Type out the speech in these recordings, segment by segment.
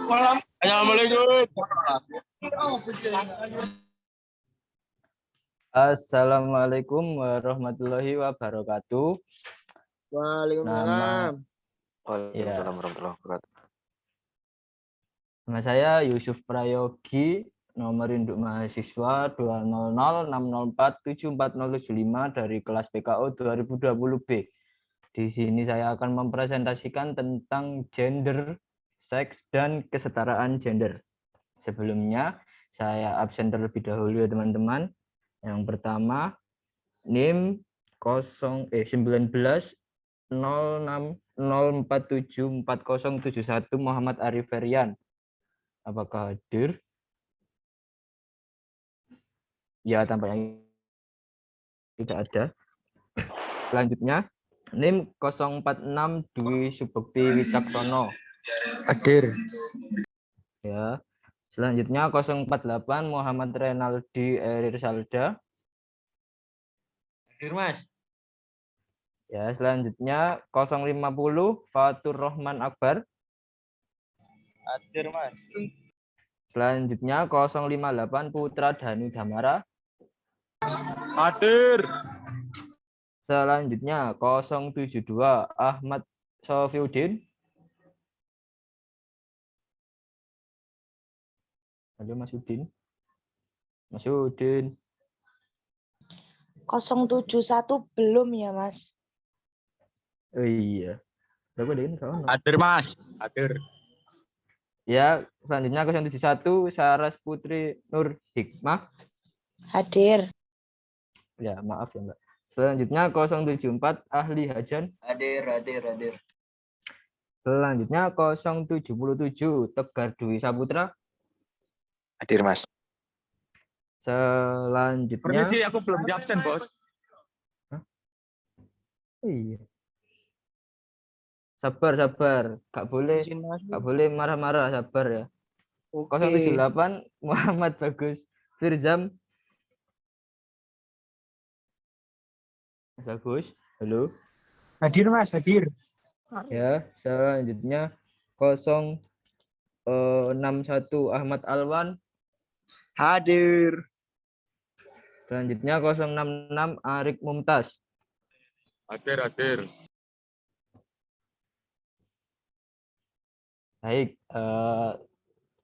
Assalamualaikum. Assalamualaikum warahmatullahi wabarakatuh. Waalaikumsalam. Waalaikumsalam warahmatullahi wabarakatuh. Nama saya Yusuf Prayogi, nomor induk mahasiswa 20060474075 dari kelas PKO 2020B. Di sini saya akan mempresentasikan tentang gender, seks, dan kesetaraan gender. Sebelumnya, saya absen terlebih dahulu ya teman-teman. Yang pertama, NIM 19 0474071 Muhammad Arif Ferian. Apakah hadir? Ya, tampaknya tidak ada. Selanjutnya, NIM 046 Dwi Subekti Wicaksono. Hadir. Ya. Selanjutnya 048 Muhammad Renaldi Erir Salda. Hadir, Mas. Ya, selanjutnya 050 Fatur Rahman Akbar. Hadir, Mas. Selanjutnya 058 Putra Danu Damara. Hadir. Selanjutnya 072 Ahmad Sofiuddin. Halo Mas Udin. Mas Udin. 071 belum ya, Mas? Oh iya. Hadir, Mas. Hadir. Ya, selanjutnya 071 Saras Putri Nur Hikmah. Hadir. Ya, maaf ya, Mbak. Selanjutnya 074 Ahli Hajan. Hadir. Selanjutnya 077 Tegar Dwi Saputra. Hadir, Mas. Selanjutnya Permisi, aku belum di absen, Bos. iya. Sabar. Gak boleh marah-marah, sabar ya. Oke. 078 Muhammad Bagus Firzam. Mas Bagus, halo. Hadir, Mas. Hadir. Ya, selanjutnya 061 Ahmad Alwan. Hadir. Selanjutnya 066 Arik Mumtaz. Hadir. Baik,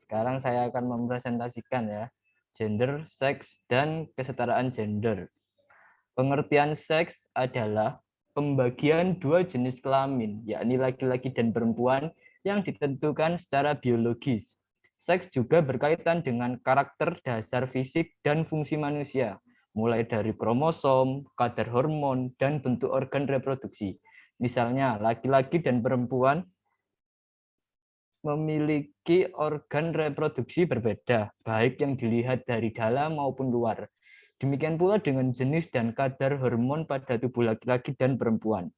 sekarang saya akan mempresentasikan ya gender, seks, dan kesetaraan gender. Pengertian seks adalah pembagian dua jenis kelamin, yakni laki-laki dan perempuan yang ditentukan secara biologis. Seks juga berkaitan dengan karakter dasar fisik dan fungsi manusia, mulai dari kromosom, kadar hormon, dan bentuk organ reproduksi. Misalnya, laki-laki dan perempuan memiliki organ reproduksi berbeda, baik yang dilihat dari dalam maupun luar. Demikian pula dengan jenis dan kadar hormon pada tubuh laki-laki dan perempuan.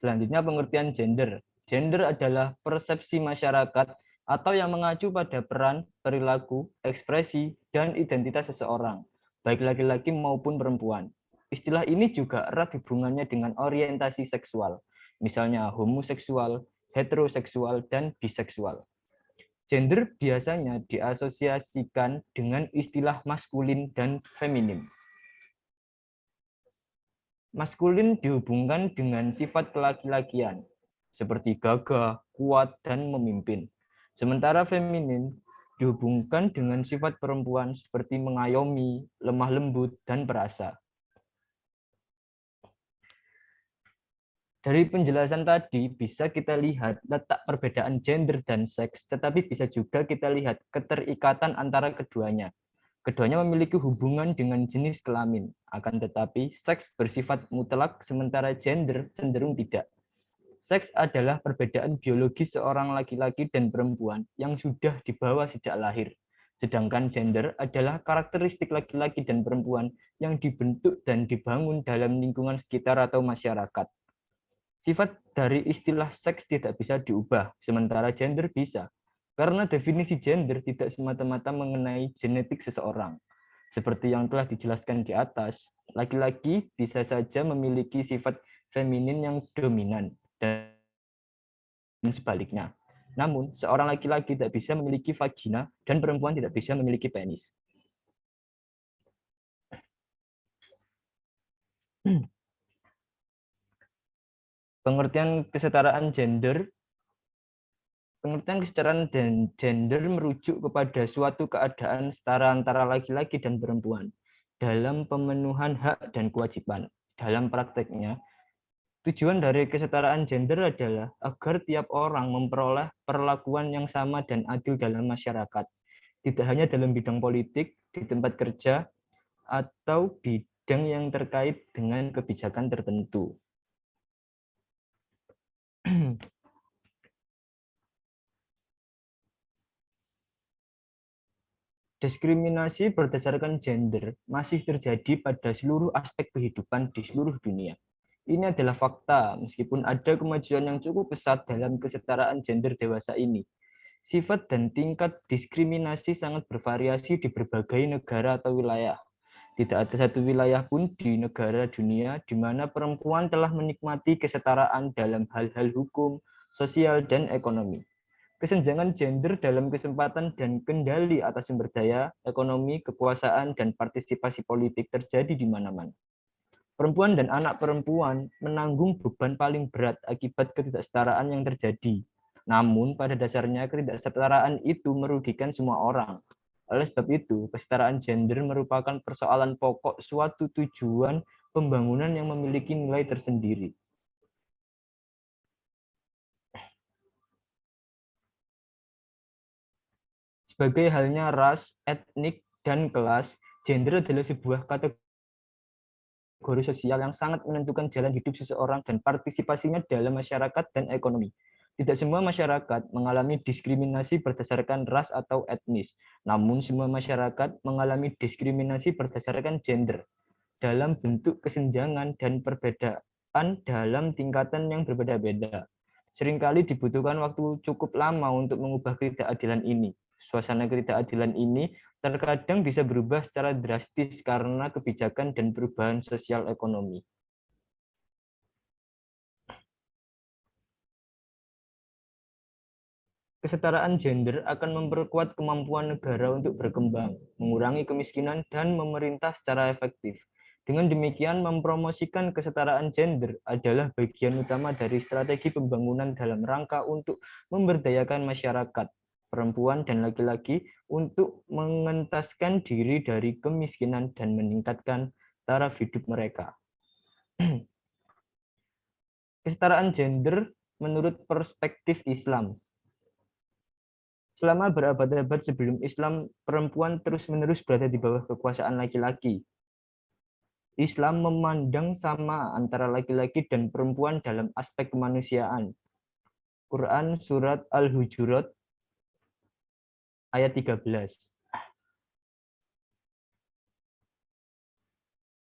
Selanjutnya pengertian gender. Gender adalah persepsi masyarakat atau yang mengacu pada peran, perilaku, ekspresi, dan identitas seseorang, baik laki-laki maupun perempuan. Istilah ini juga erat hubungannya dengan orientasi seksual, misalnya homoseksual, heteroseksual, dan biseksual. Gender biasanya diasosiasikan dengan istilah maskulin dan feminin. Maskulin dihubungkan dengan sifat kelaki-lakian, seperti gagah, kuat, dan memimpin. Sementara feminin dihubungkan dengan sifat perempuan seperti mengayomi, lemah lembut, dan perasa. Dari penjelasan tadi bisa kita lihat letak perbedaan gender dan seks, tetapi bisa juga kita lihat keterikatan antara keduanya. Keduanya memiliki hubungan dengan jenis kelamin, akan tetapi seks bersifat mutlak sementara gender cenderung tidak. Seks adalah perbedaan biologis seorang laki-laki dan perempuan yang sudah dibawa sejak lahir. Sedangkan gender adalah karakteristik laki-laki dan perempuan yang dibentuk dan dibangun dalam lingkungan sekitar atau masyarakat. Sifat dari istilah seks tidak bisa diubah, sementara gender bisa. Karena definisi gender tidak semata-mata mengenai genetik seseorang. Seperti yang telah dijelaskan di atas, laki-laki bisa saja memiliki sifat feminin yang dominan dan sebaliknya. Namun, seorang laki-laki tidak bisa memiliki vagina dan perempuan tidak bisa memiliki penis. Pengertian kesetaraan gender merujuk kepada suatu keadaan setara antara laki-laki dan perempuan dalam pemenuhan hak dan kewajiban. Dalam prakteknya, tujuan dari kesetaraan gender adalah agar tiap orang memperoleh perlakuan yang sama dan adil dalam masyarakat, tidak hanya dalam bidang politik, di tempat kerja, atau bidang yang terkait dengan kebijakan tertentu. Diskriminasi berdasarkan gender masih terjadi pada seluruh aspek kehidupan di seluruh dunia. Ini adalah fakta, meskipun ada kemajuan yang cukup pesat dalam kesetaraan gender dewasa ini. Sifat dan tingkat diskriminasi sangat bervariasi di berbagai negara atau wilayah. Tidak ada satu wilayah pun di negara dunia di mana perempuan telah menikmati kesetaraan dalam hal-hal hukum, sosial, dan ekonomi. Kesenjangan gender dalam kesempatan dan kendali atas sumber daya, ekonomi, kekuasaan, dan partisipasi politik terjadi di mana-mana. Perempuan dan anak perempuan menanggung beban paling berat akibat ketidaksetaraan yang terjadi. Namun, pada dasarnya ketidaksetaraan itu merugikan semua orang. Oleh sebab itu, kesetaraan gender merupakan persoalan pokok suatu tujuan pembangunan yang memiliki nilai tersendiri. Sebagai halnya ras, etnik, dan kelas, gender adalah sebuah kategori sosial yang sangat menentukan jalan hidup seseorang dan partisipasinya dalam masyarakat dan ekonomi. Tidak semua masyarakat mengalami diskriminasi berdasarkan ras atau etnis, namun semua masyarakat mengalami diskriminasi berdasarkan gender dalam bentuk kesenjangan dan perbedaan dalam tingkatan yang berbeda-beda. Seringkali dibutuhkan waktu cukup lama untuk mengubah ketidakadilan ini. Suasana ketidakadilan ini terkadang bisa berubah secara drastis karena kebijakan dan perubahan sosial ekonomi. Kesetaraan gender akan memperkuat kemampuan negara untuk berkembang, mengurangi kemiskinan, dan memerintah secara efektif. Dengan demikian, mempromosikan kesetaraan gender adalah bagian utama dari strategi pembangunan dalam rangka untuk memberdayakan masyarakat, perempuan dan laki-laki untuk mengentaskan diri dari kemiskinan dan meningkatkan taraf hidup mereka. Kesetaraan gender menurut perspektif Islam. Selama berabad-abad sebelum Islam, perempuan terus-menerus berada di bawah kekuasaan laki-laki. Islam memandang sama antara laki-laki dan perempuan dalam aspek kemanusiaan. Quran Surat Al-Hujurat ayat 13.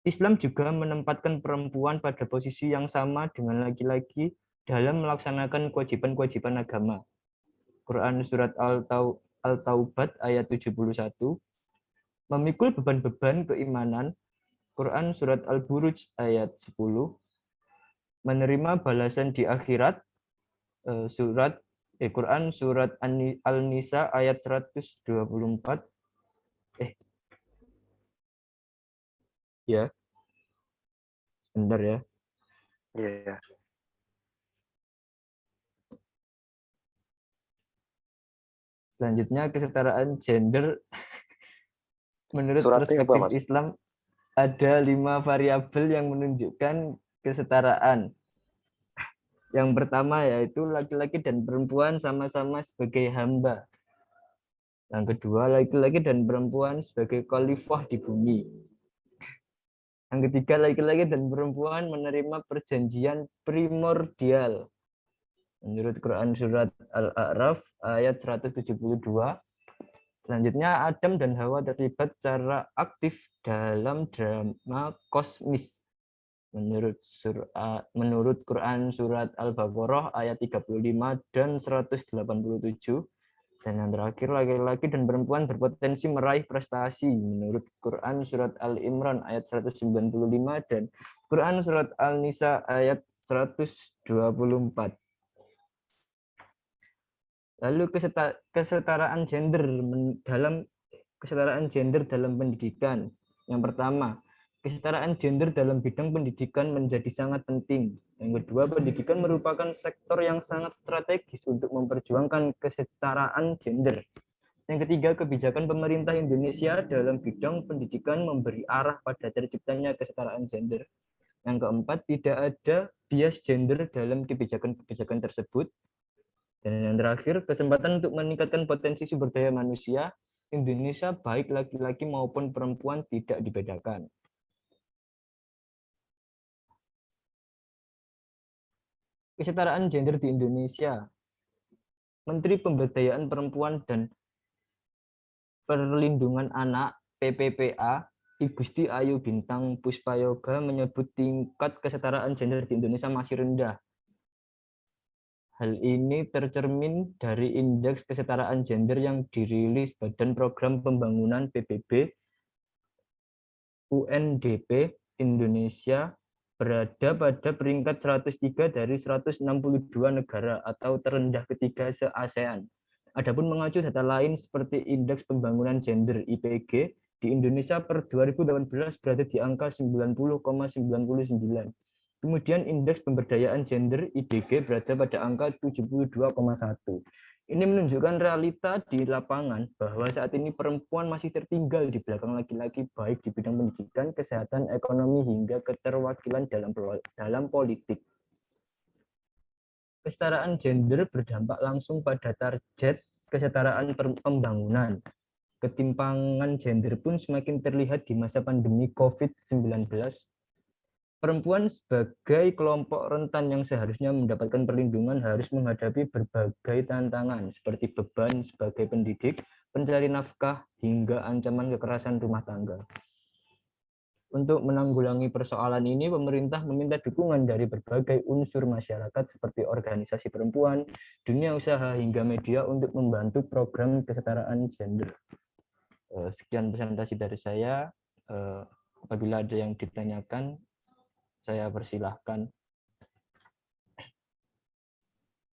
Islam juga menempatkan perempuan pada posisi yang sama dengan laki-laki dalam melaksanakan kewajiban-kewajiban agama. Quran Surat Al-Taubat ayat 71. Memikul beban-beban keimanan. Quran Surat Al-Buruj ayat 10. Menerima balasan di akhirat. Quran Surat Al-Nisa ayat 124. Ya. Sebentar ya. Iya. Selanjutnya kesetaraan gender menurut Suratnya apa, perspektif Mas? Islam ada 5 variabel yang menunjukkan kesetaraan. Yang pertama yaitu laki-laki dan perempuan sama-sama sebagai hamba. Yang kedua, laki-laki dan perempuan sebagai khalifah di bumi. Yang ketiga, laki-laki dan perempuan menerima perjanjian primordial. Menurut Quran Surat Al-A'raf ayat 172. Selanjutnya, Adam dan Hawa terlibat secara aktif dalam drama kosmis. Menurut Quran Surat Al-Baqarah ayat 35 dan 187. Dan yang terakhir, laki-laki dan perempuan berpotensi meraih prestasi menurut Quran Surat Al-Imran ayat 195 dan Quran Surat Al-Nisa ayat 124. Lalu kesetaraan gender dalam pendidikan. Yang pertama, kesetaraan gender dalam bidang pendidikan menjadi sangat penting. Yang kedua, pendidikan merupakan sektor yang sangat strategis untuk memperjuangkan kesetaraan gender. Yang ketiga, kebijakan pemerintah Indonesia dalam bidang pendidikan memberi arah pada terciptanya kesetaraan gender. Yang keempat, tidak ada bias gender dalam kebijakan-kebijakan tersebut. Dan yang terakhir, kesempatan untuk meningkatkan potensi sumber daya manusia Indonesia baik laki-laki maupun perempuan tidak dibedakan. Kesetaraan gender di Indonesia. Menteri Pemberdayaan Perempuan dan Perlindungan Anak PPPA Igusti Ayu Bintang Puspayoga menyebut tingkat kesetaraan gender di Indonesia masih rendah. Hal ini tercermin dari Indeks Kesetaraan Gender yang dirilis Badan Program Pembangunan PBB UNDP Indonesia berada pada peringkat 103 dari 162 negara atau terendah ketiga se-ASEAN. Adapun mengacu data lain seperti Indeks Pembangunan Gender IPG di Indonesia per 2018 berada di angka 90,99. Kemudian indeks pemberdayaan gender IDG berada pada angka 72,1. Ini menunjukkan realita di lapangan bahwa saat ini perempuan masih tertinggal di belakang laki-laki baik di bidang pendidikan, kesehatan, ekonomi, hingga keterwakilan dalam politik. Kesetaraan gender berdampak langsung pada target kesetaraan pembangunan. Ketimpangan gender pun semakin terlihat di masa pandemi COVID-19. Perempuan sebagai kelompok rentan yang seharusnya mendapatkan perlindungan harus menghadapi berbagai tantangan seperti beban sebagai pendidik, pencari nafkah, hingga ancaman kekerasan rumah tangga. Untuk menanggulangi persoalan ini, pemerintah meminta dukungan dari berbagai unsur masyarakat seperti organisasi perempuan, dunia usaha, hingga media untuk membantu program kesetaraan gender. Sekian presentasi dari saya. Apabila ada yang ditanyakan, saya persilahkan.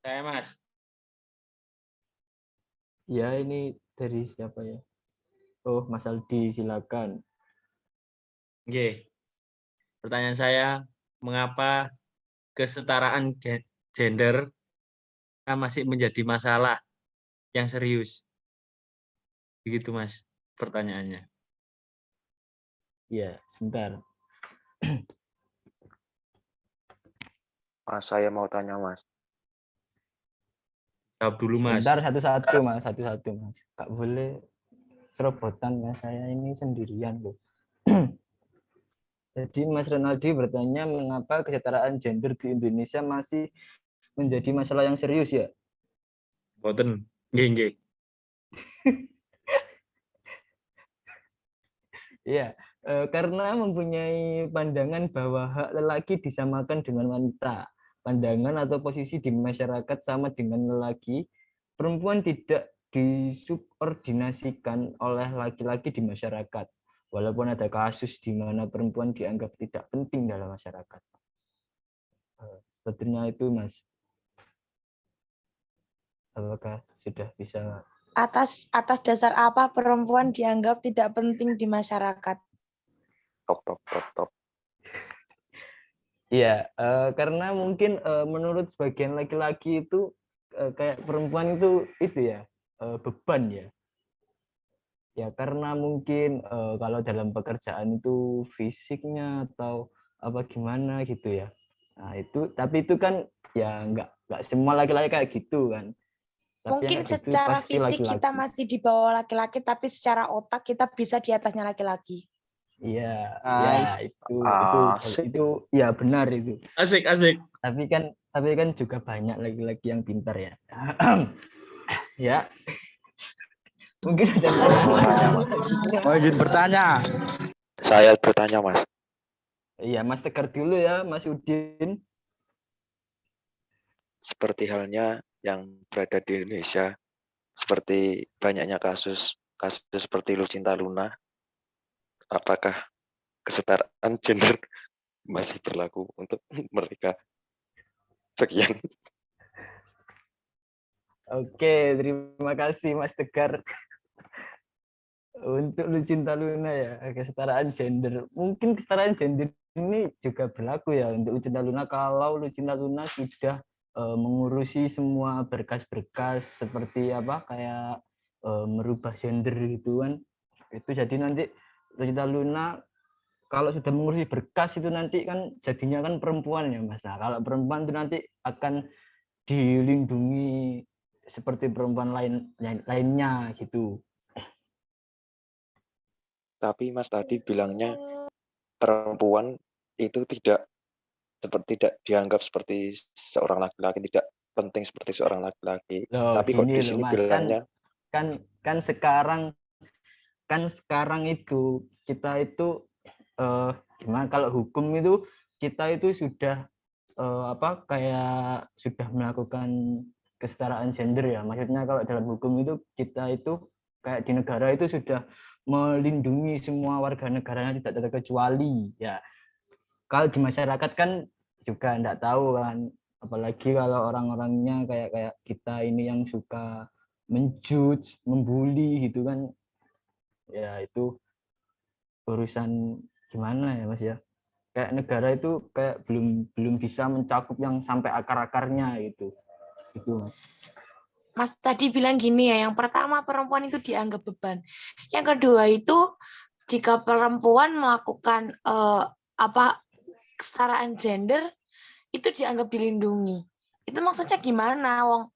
Saya Mas. Ya, ini dari siapa ya? Oh, Mas Aldi, silakan. Oke. Pertanyaan saya, mengapa kesetaraan gender masih menjadi masalah yang serius? Begitu Mas pertanyaannya. Ya, sebentar. Mas, saya mau tanya, Mas. Jawab dulu Mas. Sebentar, satu-satu Mas, satu-satu Mas. Nggak boleh serobotan, Mas. Saya ini sendirian loh. Jadi Mas Renaldi bertanya mengapa kesetaraan gender di Indonesia masih menjadi masalah yang serius ya? Boten. Nggih. Iya, karena mempunyai pandangan bahwa hak lelaki disamakan dengan wanita. Pandangan atau posisi di masyarakat sama dengan lelaki, perempuan tidak disubordinasikan oleh laki-laki di masyarakat. Walaupun ada kasus di mana perempuan dianggap tidak penting dalam masyarakat. Sebetulnya itu, Mas. Apakah sudah bisa? Atas dasar apa perempuan dianggap tidak penting di masyarakat? Top. Iya, karena mungkin menurut sebagian laki-laki itu kayak perempuan itu ya beban ya. Ya karena mungkin kalau dalam pekerjaan itu fisiknya atau apa gimana gitu ya. Nah itu, tapi itu kan ya nggak semua laki-laki kayak gitu kan. Tapi Mungkin yang gitu secara pasti fisik laki-laki. kita masih di bawah laki-laki, tapi secara otak kita bisa di atasnya laki-laki. Iya, Nice. itu ya benar itu. Asik. Tapi kan juga banyak laki-laki yang pintar ya. Ya. Mungkin ada Mau izin bertanya. Saya bertanya, Mas. Iya, Mas Tegar dulu ya, Mas Udin. Seperti halnya yang berada di Indonesia, seperti banyaknya kasus seperti Lucinta Luna, apakah kesetaraan gender masih berlaku untuk mereka? Sekian. Oke, terima kasih Mas Tegar. Untuk Lucinta Luna ya, kesetaraan gender. Mungkin kesetaraan gender ini juga berlaku ya untuk Lucinta Luna kalau Lucinta Luna sudah mengurusi semua berkas-berkas seperti apa kayak merubah gender gitu kan. Itu jadi nanti Lucinta Luna kalau sudah mengurusi berkas itu nanti kan jadinya kan perempuan ya Mas. Nah, kalau perempuan itu nanti akan dilindungi seperti perempuan lainnya gitu. Tapi Mas tadi bilangnya perempuan itu tidak dianggap seperti seorang laki-laki, tidak penting seperti seorang laki-laki. Loh, Tapi kok gini di loh sini Mas, bilangnya kan sekarang itu kita itu gimana kalau hukum itu kita itu sudah apa kayak sudah melakukan kesetaraan gender ya. Maksudnya kalau dalam hukum itu kita itu kayak di negara itu sudah melindungi semua warga negaranya tidak terkecuali ya. Kalau di masyarakat kan juga enggak tahu kan, apalagi kalau orang-orangnya kayak kita ini yang suka menjudge, membuli gitu kan, ya itu urusan gimana ya Mas ya. Kayak negara itu kayak belum bisa mencakup yang sampai akar-akarnya gitu. Gitu Mas. Mas tadi bilang gini ya, yang pertama perempuan itu dianggap beban. Yang kedua itu jika perempuan melakukan kesetaraan gender itu dianggap dilindungi. Itu maksudnya gimana, Wong?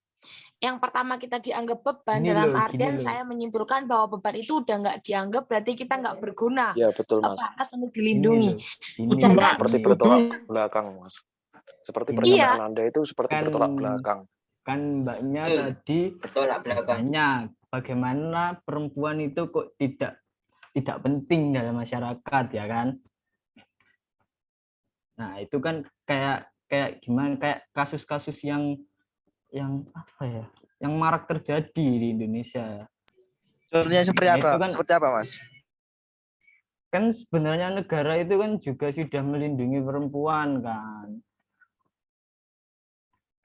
Yang pertama kita dianggap beban, dalam artian saya menyimpulkan bahwa beban itu udah nggak dianggap, berarti kita nggak berguna. ya betul Mas. Pantas untuk dilindungi. Seperti bertolak belakang Mas. Seperti pernyataan Anda itu seperti Kan- bertolak belakang. Kan mbaknya tadi bertolak belakang. tanya bagaimana perempuan itu kok tidak penting dalam masyarakat ya kan. Nah itu kan kayak gimana, kayak kasus-kasus yang apa ya, yang marak terjadi di Indonesia. Contohnya seperti Nah, apa? itu kan Seperti apa, Mas? kan sebenarnya negara itu kan juga sudah melindungi perempuan kan,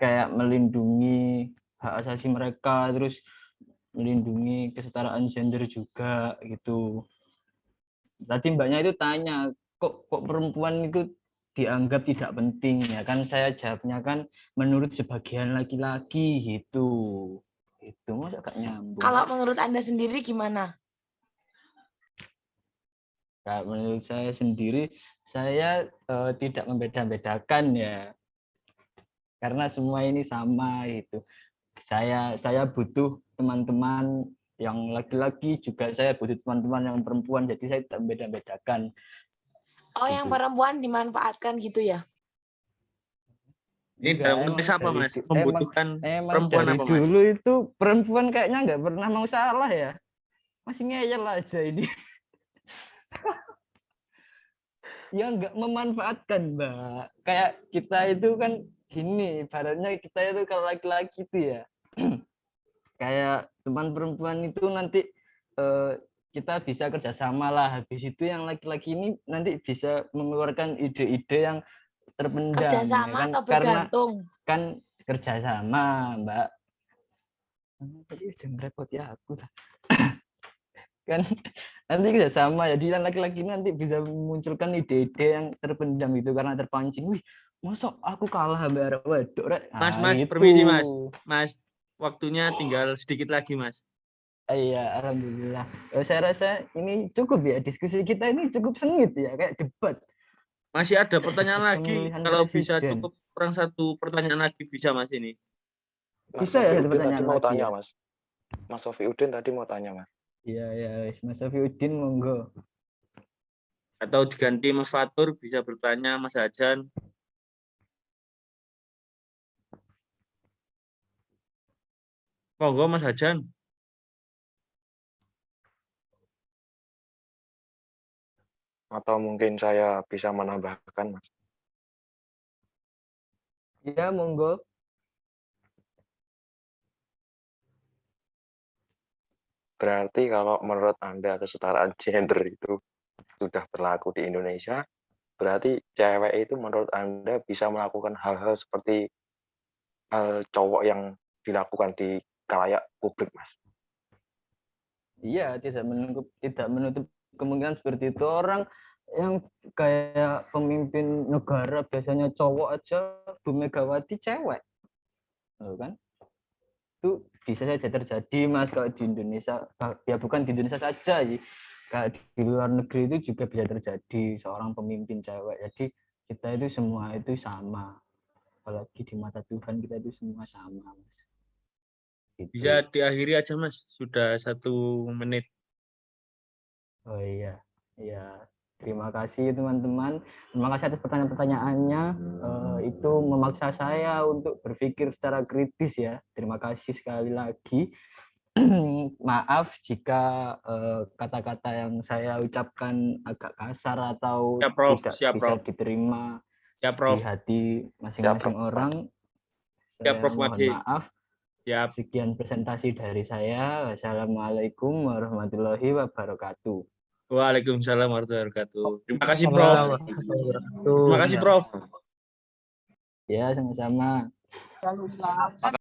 kayak melindungi hak asasi mereka, terus melindungi kesetaraan gender juga gitu. Tadi mbaknya itu tanya kok perempuan itu dianggap tidak penting ya kan, saya jawabnya kan menurut sebagian laki-laki gitu. Itu masa gak nyambung. Kalau menurut Anda sendiri gimana? Nah, menurut saya sendiri, saya tidak membeda-bedakan ya, karena semua ini sama gitu. Saya butuh teman-teman yang laki-laki, juga saya butuh teman-teman yang perempuan, jadi saya tidak membeda-bedakan. Oh, yang Gitu. perempuan dimanfaatkan gitu ya? Ini Enggak, dalam emang konteks apa dari Mas? du- Membutuhkan emang perempuan dari apa Mas? dulu itu perempuan kayaknya nggak pernah mau salah ya, masih ngeyel aja ini. Ya nggak memanfaatkan Mbak, kayak kita itu kan gini, ibaratnya kita itu kalau laki-laki itu ya kayak teman perempuan itu nanti kita bisa kerjasama lah, habis itu yang laki-laki ini nanti bisa mengeluarkan ide-ide yang terpendam ya Kerjasama kan, atau karena bergantung? kan kerjasama Mbak. Tadi udah ngerepot ya aku kan nanti kerjasama, jadi yang laki-laki ini nanti bisa memunculkan ide-ide yang terpendam itu karena terpancing, wih masa aku kalah sama arek wedok rek. Mas, Nah, gitu. permisi Mas. Mas, waktunya tinggal sedikit lagi Mas. Iya, alhamdulillah. Saya rasa ini cukup ya, diskusi kita ini cukup sengit ya, kayak debat. Masih ada pertanyaan lagi. Pemilihan Kalau bisa presiden. cukup kurang satu pertanyaan lagi bisa Mas ini. Mas Bisa ya, ada Sofiuddin tadi pertanyaan mau lagi tanya ya? Mas. Mas Sofiuddin tadi mau tanya Mas. Iya, ya, Mas Sofiuddin monggo. Atau diganti Mas Fatur bisa bertanya Mas Hajan. Monggo Mas Hajan. Atau mungkin saya bisa menambahkan Mas. Iya, monggo. Berarti kalau menurut Anda kesetaraan gender itu sudah berlaku di Indonesia, berarti cewek itu menurut Anda bisa melakukan hal-hal seperti hal cowok yang dilakukan di kalayak publik, Mas. Iya, tidak menutup kemungkinan seperti itu. Orang yang kayak pemimpin negara biasanya cowok aja, Bu Megawati cewek, kan? Itu bisa saja terjadi, Mas, kalau di Indonesia. Ya bukan di Indonesia saja sih, kayak di luar negeri itu juga bisa terjadi seorang pemimpin cewek. Jadi kita itu semua itu sama, apalagi di mata Tuhan kita itu semua sama, Mas. Gitu. Bisa diakhiri aja, Mas. Sudah 1 menit. Oh iya, ya. Terima kasih teman-teman. Terima kasih atas pertanyaan-pertanyaannya. Itu memaksa saya untuk berpikir secara kritis ya. Terima kasih sekali lagi. Maaf jika kata-kata yang saya ucapkan agak kasar atau Siap, Prof. tidak Siap, bisa Prof. diterima Siap, di Prof. hati masing-masing orang. Siap, Saya Prof. mohon Wadi. maaf. Siap. Sekian presentasi dari saya. Wassalamualaikum warahmatullahi wabarakatuh. Waalaikumsalam warahmatullahi wabarakatuh. Terima kasih, Prof. Terima kasih, Prof. Ya, sama-sama.